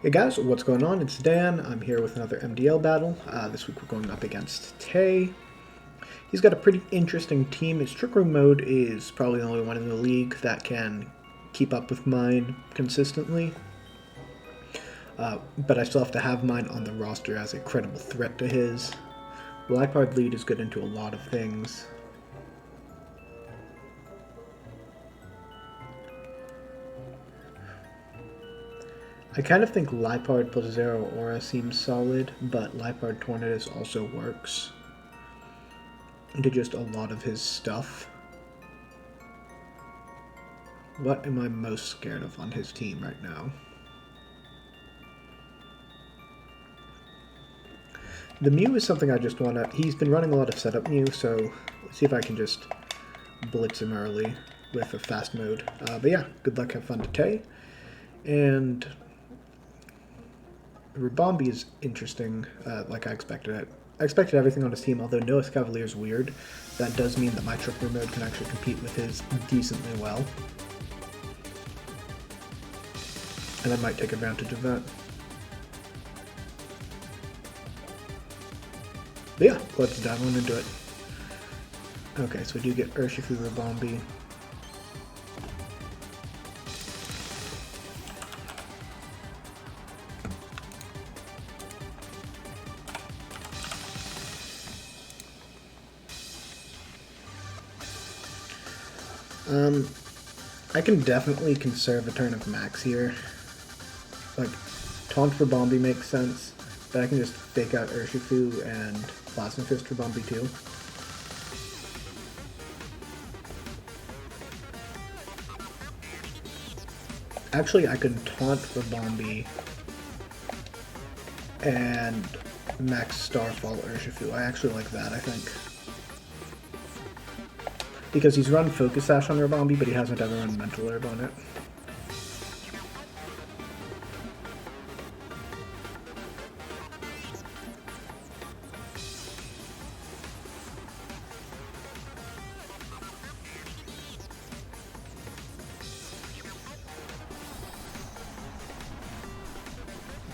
Hey guys, what's going on? It's Dan. I'm here with another MDL battle. This week we're going up against Tay. He's got a pretty interesting team. His Trick Room mode is probably the only one in the league that can keep up with mine consistently. But I still have to have mine on the roster as a credible threat to his. Blackbard lead is good into a lot of things. I kind of think Lipard plus Zero Aura seems solid, but Lipard Tornadus also works into just a lot of his stuff. What am I most scared of on his team right now? The Mew is something I just want to... He's been running a lot of setup Mew, so let's see if I can just blitz him early with a fast mode. But yeah, good luck, have fun to Tay. And... Ribombi is interesting, like I expected it. I expected everything on his team, although no Escavalier is weird. That does mean that my Trick Room mode can actually compete with his decently well. And I might take advantage of that. But yeah, let's dive on into it. Okay, so we do get Urshifu Ribombi. I can definitely conserve a turn of max here. Like, Taunt for Bombi makes sense, but I can just fake out Urshifu and Plasma Fist for Bombi too. Actually, I could Taunt for Bombi and max Starfall Urshifu. I actually like that, I think. Because he's run Focus Sash on Ribombi, but he hasn't ever run Mental Herb on it.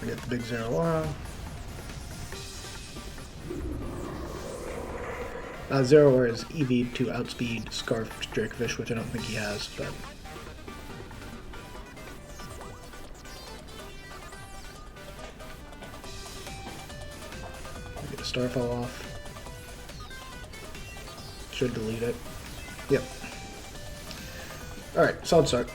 We get the big Zero Aura. Zero Aura is EV to outspeed Scarfed Drakefish, which I don't think he has, but... Get a Starfall off. Should delete it. Yep. Alright, solid start.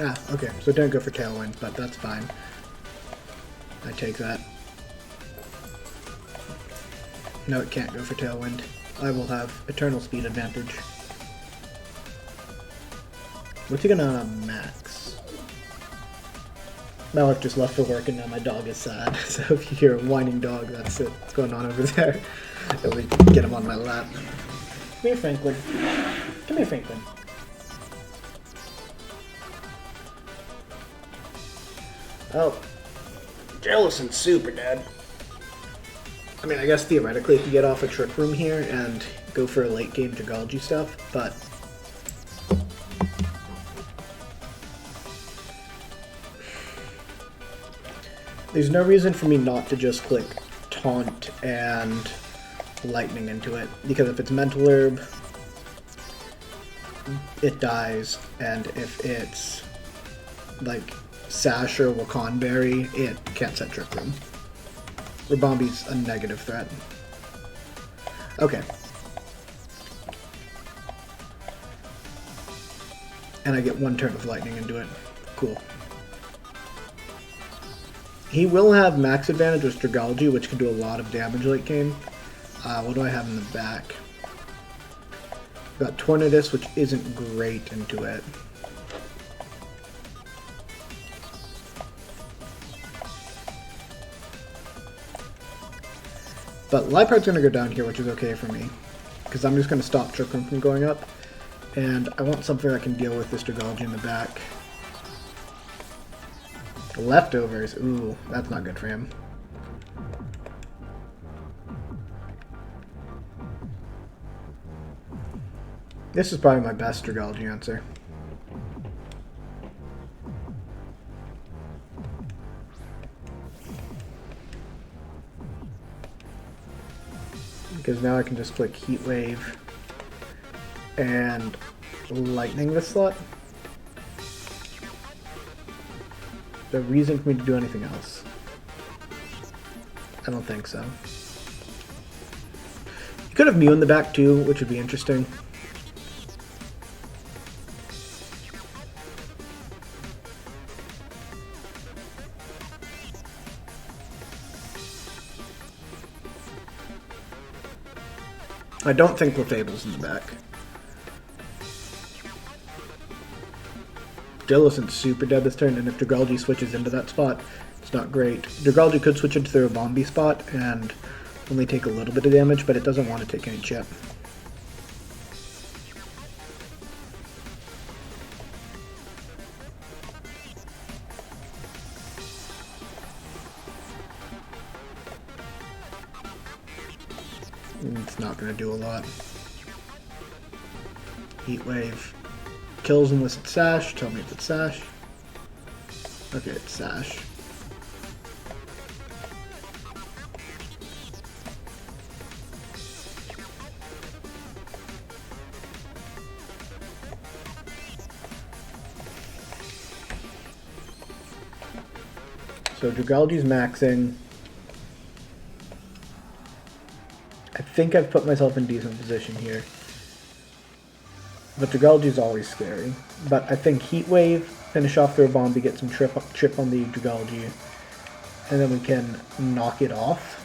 Ah, okay, so don't go for Tailwind, but that's fine. I take that. No, it can't go for Tailwind. I will have Eternal Speed advantage. What's he gonna max? My wife just left for work and now my dog is sad, so if you hear a whining dog, that's it. What's going on over there? Let me get him on my lap. Come here, Franklin. Come here, Franklin. Oh, jealous and super, Dad. I mean, I guess theoretically if you get off a Trick Room here and go for a late game Dragalge stuff, but... There's no reason for me not to just click Taunt and Lightning into it, because if it's Mental Herb, it dies, and if it's, like... Sash or Wakanberry, it can't set Trick Room. Ribombi's a negative threat. Okay. And I get one turn of lightning into it. Cool. He will have max advantage with Dragalge, which can do a lot of damage late game. What do I have in the back? Got Tornadus, which isn't great into it. But Lipard's going to go down here, which is okay for me, because I'm just going to stop Trick Room from going up, and I want something that can deal with this Dragalge in the back. Leftovers, ooh, that's not good for him. This is probably my best Dragalge answer. Because now I can just click Heat Wave and Lightning this slot. The reason for me to do anything else? I don't think so. You could have Mew in the back too, which would be interesting. I don't think Clefable's in the back. Dillison's super dead this turn, and if Dragalge switches into that spot, it's not great. Dragalge could switch into their Bombi spot and only take a little bit of damage, but it doesn't want to take any chip. It's not going to do a lot. Heat Wave. Kills unless it's Sash. Tell me if it's Sash. Okay, it's Sash. So Dragalge's maxing. I think I've put myself in decent position here. But Dragalge is always scary. But I think Heat Wave, finish off their Bombi, get some chip on the Dragalge, and then we can knock it off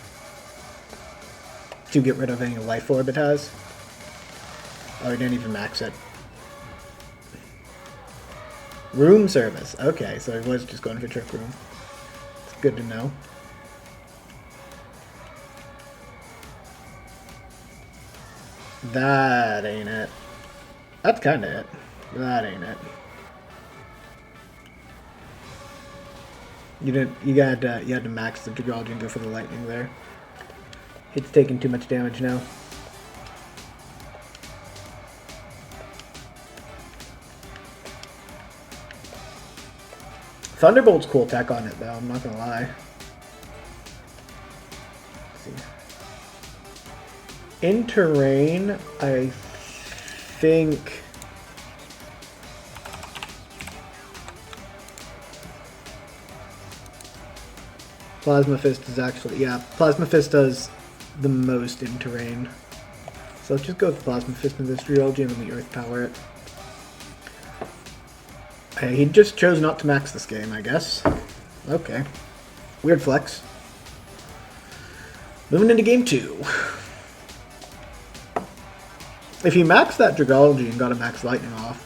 to get rid of any life orb it has. Oh, I didn't even max it. Room service. Okay, so he was just going for Trick Room. It's good to know. That ain't it. That's kind of it. That ain't it. You had to max the Dragalge and go for the lightning there. It's taking too much damage now. Thunderbolt's cool tech on it though, I'm not gonna lie. Let's see. In terrain, I think Plasma Fist is actually, yeah, Plasma Fist does the most in terrain. So let's just go with Plasma Fist in this Dragalge and then we Earth Power it. Hey, he just chose not to max this game, I guess. Okay. Weird flex. Moving into game 2. If he maxed that Dragalge and got a max lightning off,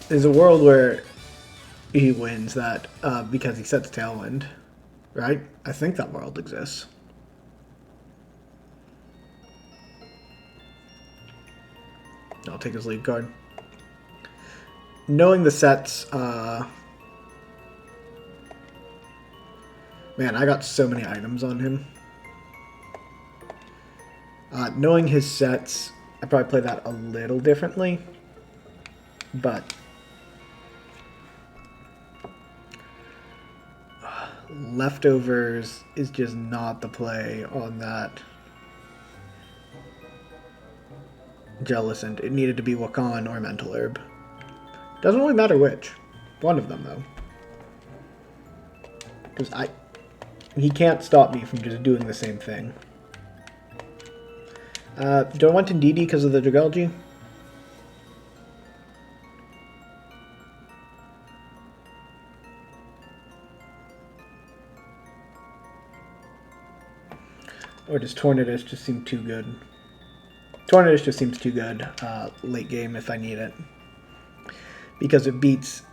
there's a world where he wins that because he sets Tailwind, right? I think that world exists. I'll take his lead card. Knowing the sets, man, I got so many items on him. Knowing his sets, I probably play that a little differently, but Leftovers is just not the play on that Jellicent. It needed to be Wakan or Mental Herb. Doesn't really matter which. One of them, though. Because he can't stop me from just doing the same thing. Do I want Ndidi because of the Dragalge? Or does Tornadus just seem too good? Tornadus just seems too good late game if I need it. Because it beats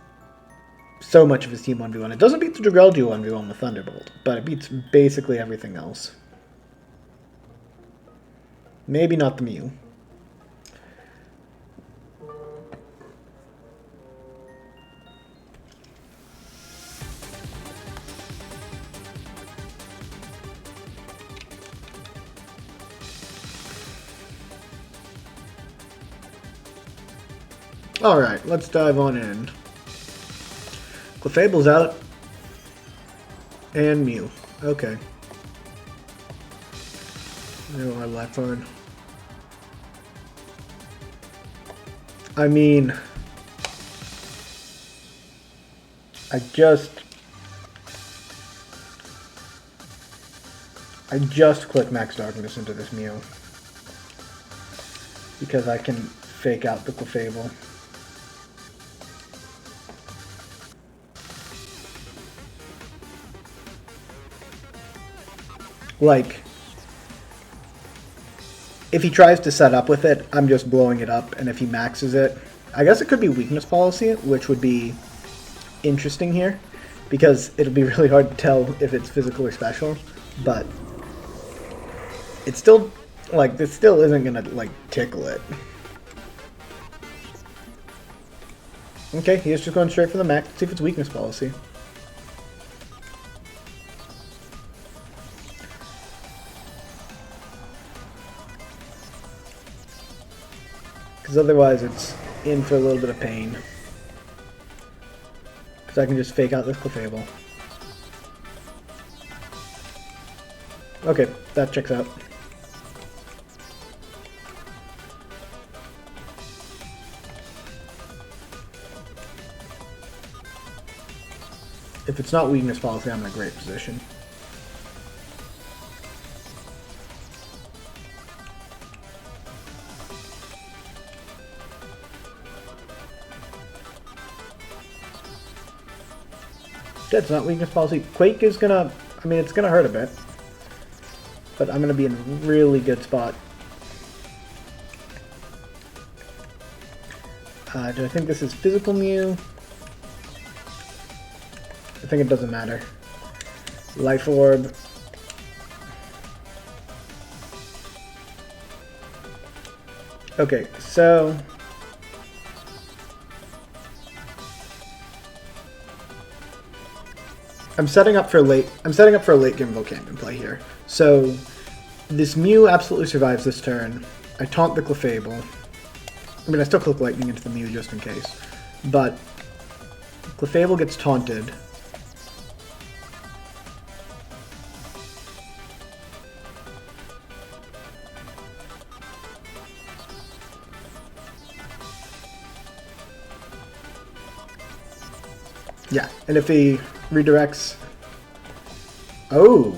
so much of his team 1v1. It doesn't beat the Dragalge 1v1 with Thunderbolt, but it beats basically everything else. Maybe not the Mew. Alright, let's dive on in. Clefable's out. And Mew. Okay. No, our life on. I mean, I just click Max Darkness into this Mew because I can fake out the Clefable. Like, if he tries to set up with it, I'm just blowing it up, and if he maxes it, I guess it could be weakness policy, which would be interesting here, because it'll be really hard to tell if it's physical or special, but it's still, like, this still isn't gonna, like, tickle it. Okay, he's just going straight for the max. Let's see if it's weakness policy. Because otherwise it's in for a little bit of pain. Because I can just fake out this Clefable. Okay, that checks out. If it's not weakness policy, I'm in a great position. It's not weakness policy. Quake is gonna, I mean, it's gonna hurt a bit. But I'm gonna be in a really good spot. Do I think this is physical Mew? I think it doesn't matter. Life Orb. Okay, so I'm setting up for a late game Volcanion play here. So this Mew absolutely survives this turn. I taunt the Clefable. I mean, I still click Lightning into the Mew just in case. But Clefable gets taunted. Yeah, and if he redirects... Oh!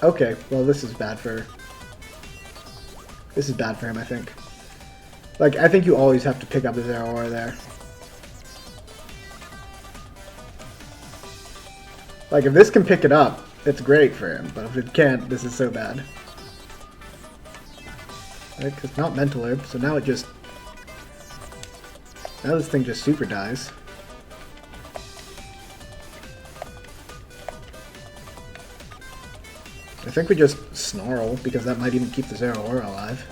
Okay, well this is bad for... This is bad for him, I think. Like, I think you always have to pick up the Zero Aura there. Like, if this can pick it up, it's great for him, but if it can't, this is so bad. Right, because not Mental Herb, so now it just... Now this thing just super dies. I think we just Snarl, because that might even keep the Zero Aura alive.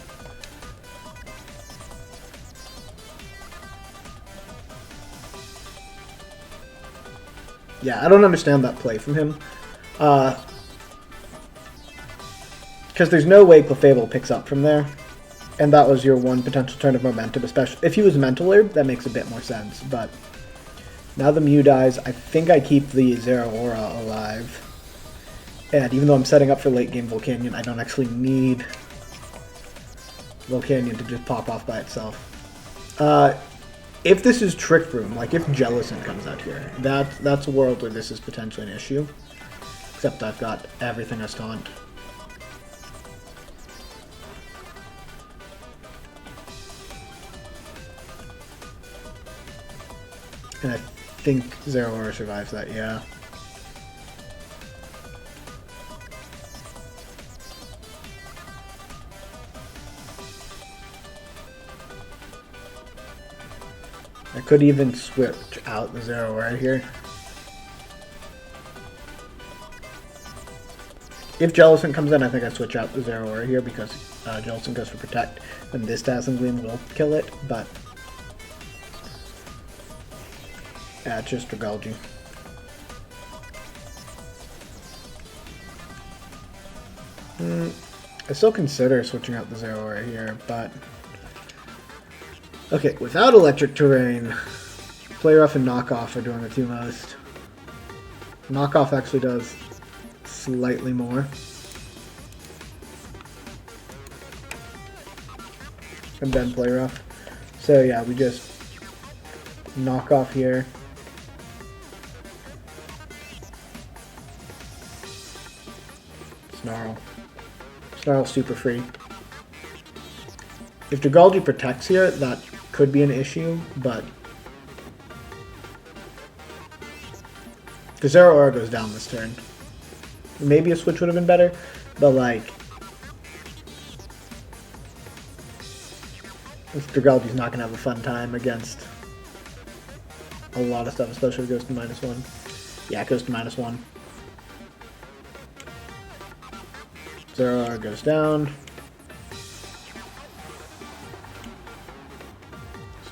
Yeah, I don't understand that play from him. Because there's no way Clefable picks up from there. And that was your one potential turn of momentum, especially if he was Mental Herb, that makes a bit more sense. But now the Mew dies, I think I keep the Zero Aura alive. And even though I'm setting up for late game Volcanion, I don't actually need Volcanion to just pop off by itself. If this is Trick Room, like if Jellicent comes out here, that's a world where this is potentially an issue. Except I've got everything as taunt. And I think Zero Aura survives that, yeah. I could even switch out the Zero Aura here. If Jellicent comes in, I think I switch out the Zero Aura here because Jellicent goes for Protect, and this Dazzling Gleam will kill it, but... Yeah, it's just Dragalge. I still consider switching out the Zero Aura here, but... Okay, without electric terrain, Play Rough and Knockoff are doing the two most. Knockoff actually does slightly more. And then Play Rough. So yeah, we just knock off here. Snarl. Snarl's super free. If Dragalge protects here, that could be an issue, but because Zero Aura goes down this turn. Maybe a switch would have been better, but like Dragalge's not gonna have a fun time against a lot of stuff, especially if it goes to -1. Yeah, it goes to -1. Zero Aura goes down.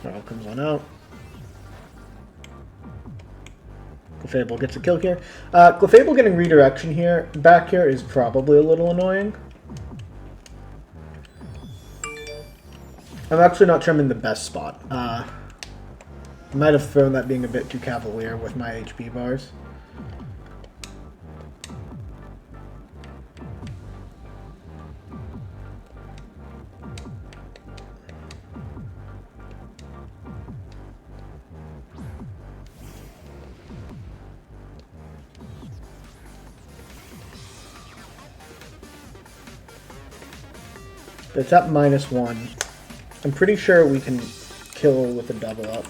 Snarl comes on out. Clefable gets a kill here. Clefable getting redirection here, back here, is probably a little annoying. I'm actually not sure I'm in the best spot. I might have thrown that being a bit too cavalier with my HP bars. But it's at -1. I'm pretty sure we can kill with a double up.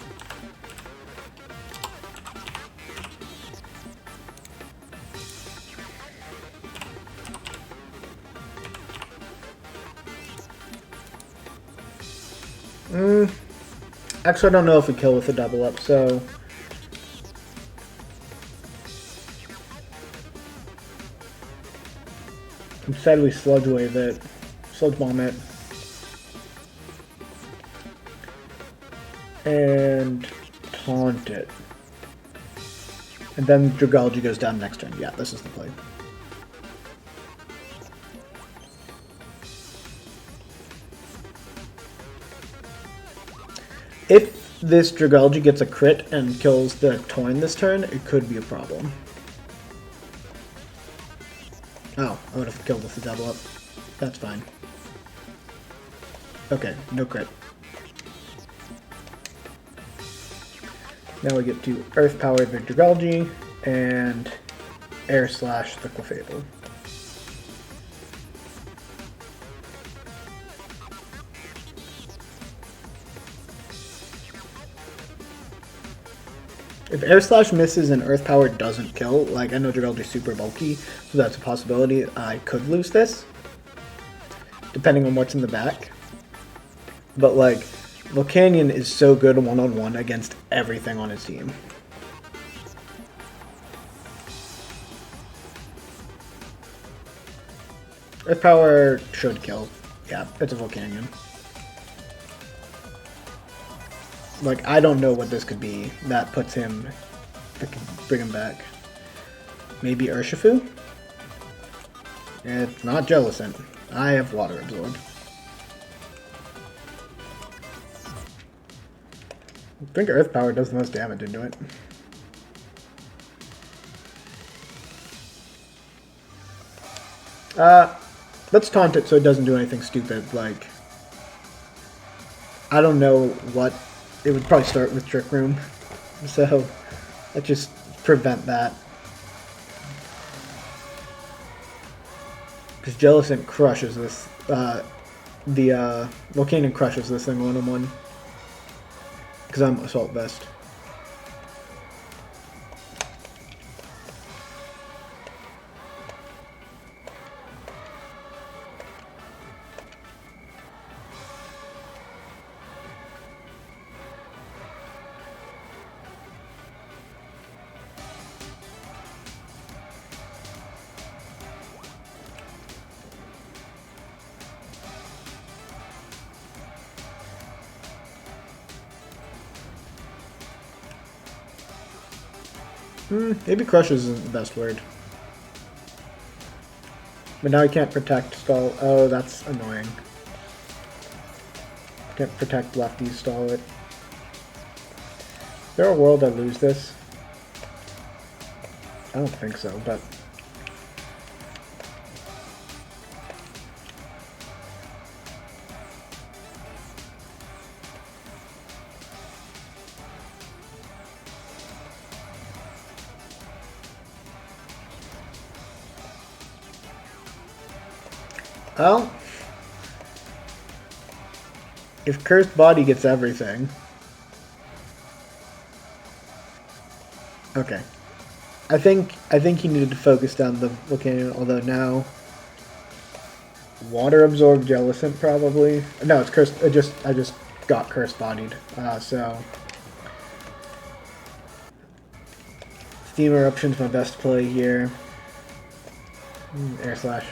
Actually, I don't know if we kill with a double up, so instead we sludge wave it, sludge bomb it, and taunt it. And then Dragalge goes down next turn. Yeah, this is the play. If this Dragalge gets a crit and kills the Toyn this turn, it could be a problem. Oh, I would have killed with the double up. That's fine. Okay, no crit. Now we get to Earth Power the Dragalge and Air Slash the Clefable. If Air Slash misses and Earth Power doesn't kill, like I know Dragalge is super bulky, so that's a possibility. I could lose this, depending on what's in the back. But like, Volcanion is so good one-on-one against everything on his team. Earth Power should kill. Yeah, it's a Volcanion. Like, I don't know what this could be that puts him, that could bring him back. Maybe Urshifu? It's not Jellicent. I have Water Absorb. I think Earth Power does the most damage into it. Let's taunt it so it doesn't do anything stupid, like, I don't know what, it would probably start with Trick Room, so let's just prevent that. Because Jellicent crushes this, Volcanion crushes this thing one-on-one. Because I'm Assault Vest. Maybe crushes isn't the best word. But now he can't protect Skull. Oh, that's annoying. Can't protect lefties, stall it. Is there a world I lose this? I don't think so, but... Well, if Cursed Body gets everything... Okay. I think he needed to focus down the volcano, although now... Water absorbed Jellicent, probably. No, it's Cursed... I just got Cursed Bodied, so... Steam Eruption's my best play here. Air Slash.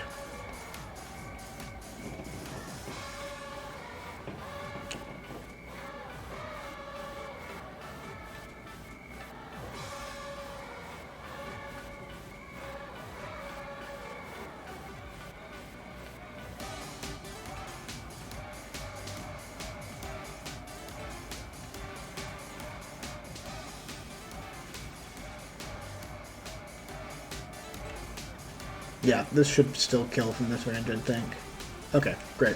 Yeah, this should still kill from this range, I think. Okay, great.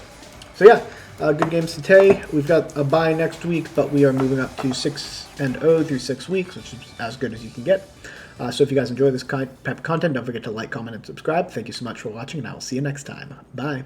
So yeah, good games today. We've got a bye next week, but we are moving up to 6-0 through 6 weeks, which is as good as you can get. So if you guys enjoy this type of content, don't forget to like, comment, and subscribe. Thank you so much for watching, and I will see you next time. Bye.